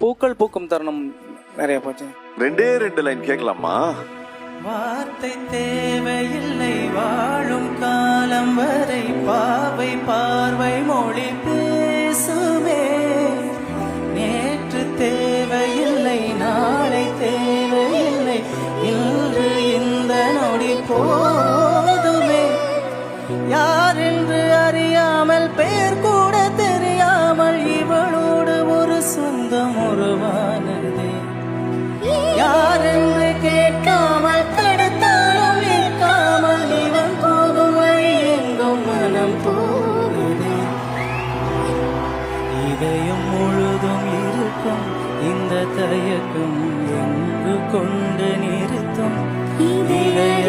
பூக்கள் பூக்கும் தருணம் நிறைய போச்சு. 2 லைன் கேட்கலாமா? வார்த்தை தேவையில்லை வாழும் காலம் வரை பாவை பார்வை மொழி பேசுமே. நேற்று தேவையில்லை நாளை தேவையில்லை இன்று இந்த நொடி போதுமே. யார் என்று அறியாமல் பெயர் கூட தெரியாமல் இவளோடு ஒரு சொந்தம் உருவானதே. யார் என்று கேட்காமல் தடுத்தாலும் கேட்காமல் இவன் போகும் வழி எங்கும் மனம் போகுதே. இதயம் முழுதும் இருக்கும் இந்த தயக்கம் எங்கு கொண்டு நிறுத்தும் இதய